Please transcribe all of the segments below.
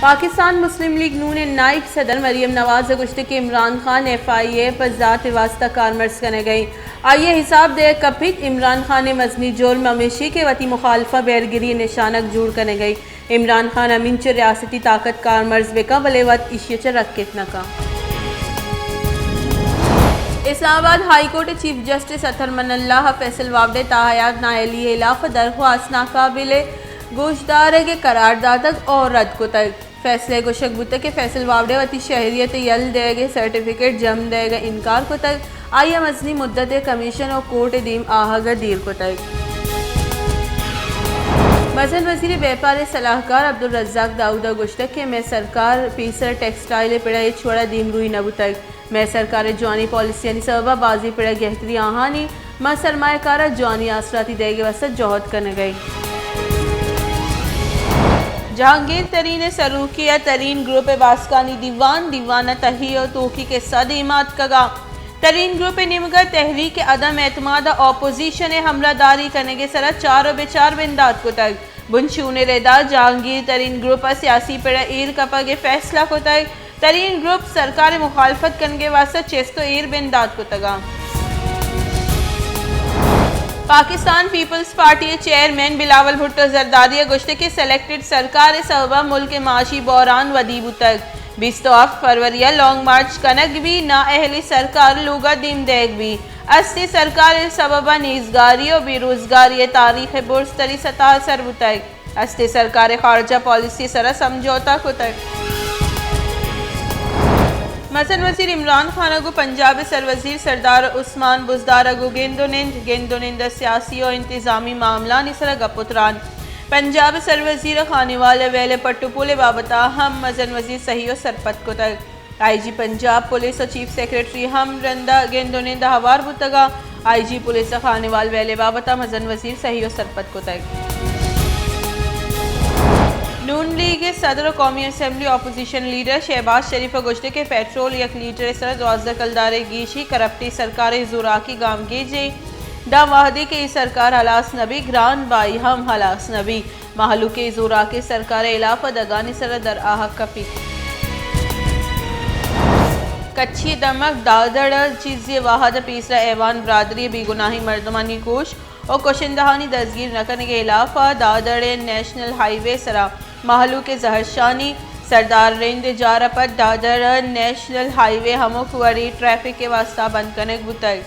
पाकिस्तान मुस्लिम league नून नाइब सदर मरियम नवाज गुश्त के Imran Khan FIA पर ज़ात वास्ता कारमर्ज करने गई। आइए हिसाब दे कपित इमरान खान ने मजनी जुर्म मवेशी के वती मुखालफा बैरगिरी निशानक जूड़ करने गई। इमरान खान अमीन च रियासती ताकत कारमर्ज बेका वले वत इशिय च रखित नका। Islamabad high court chief justice Athar Minallah फैसल वाबडे ताहयात नाअहली इलाफ दरख्वास्त नाकाबिल गोशदार के करारदादक और रद्द को तक फैसले को शकबुत के फैसल वाबडे वती शहरियत यल देगे सर्टिफिकेट जम देगा इनकार को तक आइया मजनी मुद्दत कमीशन और कोर्ट दीम आहगर दीर को तक। मजन वजीर व्यापार सलाहकार अब्दुल रज़्ज़ाक दाऊदा गुश्तक के मैं सरकार पीसर टेक्सटाइल पिड़ा छोड़ा दीम रुई नबू तक मैं सरकार जवानी पॉलिसी यानी सबा बाजी पिड़ा गहतरी आहानी माँ सरमाकार जवानी आसराती देगे वसत जौहद करने गई। जहांगीर तरीन सरूकिया तरीन ग्रुप बास्कानी दीवान दीवाना तही और तोकी के सदीमात कगा तरीन ग्रुप निमगा तहरीक अदम एतमाद ऑपोजिशन हमलादारी करने के सरा चार बेचार बिंदात को तक बुनशून रेदा जहांगीर तरीन ग्रुप सियासी पेड़ा ईर कपा के फैसला को तक तरीन ग्रुप सरकार मुखालफत करने के वास्ते चेस्तो ईर बिंदात को तगा। Pakistan Peoples Party chairman Bilawal Bhutto Zardari गुश्ते के सेलेक्टेड सरकार सबा मुल्क माशी बहरान वदीबू तक 28 फरवरी लॉन्ग मार्च कनक भी नाअहली सरकार लुगा दीम देग भी अस्ती सरकार सबबा नीजगारी और बेरोजगारी तारीख बुर्स तरी सतह सरबू तक अस्ती सरकार खारजा पॉलिसी सरा समझौता को तक। मसन वजीर इमरान खान को पंजाब सर वजीर सरदार उस्मान बुजदार गो गेंदोनिंद सियासी और इंतजामी मामला निसरा गपुतरान पंजाब सर वजीर खानेवाल वेले पट्टुपोले बाबता हम मजन वजीर सही और सरपत को तक IG पंजाब पुलिस और चीफ सेक्रेटरी हम रंदा गेंदोनिंद हवार बुतगा IG पुलिस खानेवाल वेले बाबता मजन वजीर सही और सरपत को तक। नून लीग सदर कौमी असम्बली अपोजिशन लीडर शहबाज शरीफ गुश्ते के पेट्रोल यक लीटर सर द्वाजदा कलदारे गीशी करप्टी सरकार जुराकी गाम गेजे दा वाहदे के सरकार हलास नबी ग्रान बाई हम हलास नबी महलू के जुरा के सरकार इलाफा दगानी सर दर आह कपी कच्ची दमक दादड़ चीज़ वाहद पीसरा ऐवान बरादरी बेगुनाही मर्दमानी कोश और कोशिंदहानी दस्तगीर न करने के इलाफा दादड़ नेशनल हाईवे सरा महलू के जहरशानी सरदार रेंद जारपत दादर नेशनल हाईवे हमोकुवरी ट्रैफिक के वास्ता बंद करने बुतक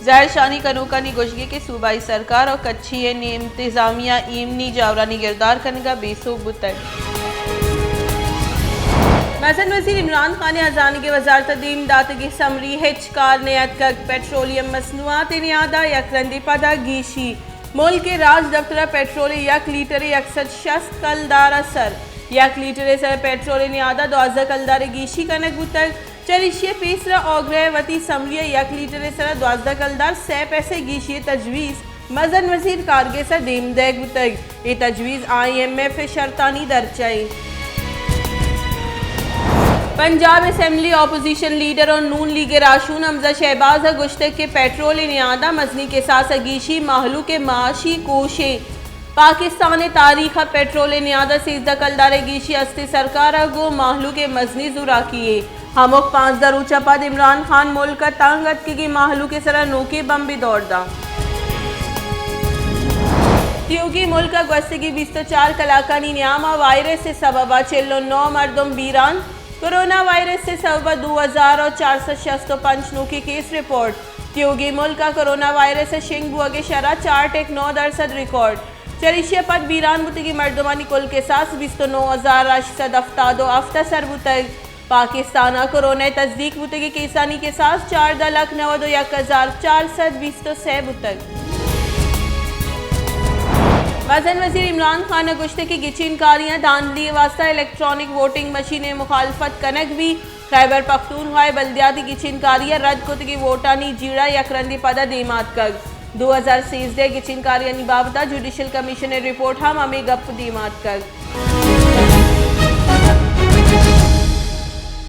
जहरशानी कनूकानी गुजगी के सूबाई सरकार और कच्ची इंतजामिया ईमनी जावरानी गिरदार करने का बेसो बुतक। मजन वजीर इमरान खान ने अजान के वजारत दीन दातगी समरी हिच कार ने पेट्रोलियम मसनूआत नियादा यकरंदी पदा गीशी मुल्क के राज दफ्तर पेट्रोल यक लीटर 160 कलदार असर यक लीटर सर पेट्रोल नियादा 12 कलदार गीशी कनक बुतक चलिशिय पीसरा औग्रह वती समरिया यक लीटर सर 12 कलदार 100 पैसे गीशी तजवीज़ मजन वजीर कारगे सर दीम देग बुतक ये तजवीज़ IMF शर्तानी दरचाई। पंजाब असम्बली अपोजिशन लीडर और नून लीग राशून हमजा शहबाज गुश्तक के पेट्रोल नियादा मजनी के साथ गीशी महलू के माशी कोशे पाकिस्तान तारीख पेट्रोल नियादा 13 कलदार गीशी अस्ती सरकार गो महलू के मजनी जुरा किए हमोक 5 दर ऊंचा पद इमरान खान मुल्क का तांगत की महलू के सरा नोके बम भी दौड़दा क्योंकि मुल्क का गस्तगी 24 कलाकानी नियामा वायरस से सबबा चेल्लो 9 मर्दम बीरान कोरोना वायरस से सबबा 2465 नू की केस रिपोर्ट त्योगी मुल्क का कोरोना वायरस से शिंग बुआ के शरा 4.9% रिकॉर्ड चरिशिया पद बीरान बुतगी मर्दमानी कुल के साथ 29,800 अफ्तादो आफ्ता सर बुतग पाकिस्तान कोरोना तस्दीक बुतगी केसानी के साथ 4,91,420 बुतग। मजन वजीर इमरान खान गुश्ते की गिचिनकारियाँ धांधली वास्ता इलेक्ट्रॉनिक वोटिंग मशीनें मुखालफत कनक भी खैबर पख्तूनख्वा बल्दियाती गिचिनकारियाँ रद्द कुतगी वोटानी जीड़ा यकरंदी पदा दीमात कग 2013 गिचिनकारियाँ निबाबता जुडिशल कमीशन रिपोर्ट हम हमें गप दीमात कग।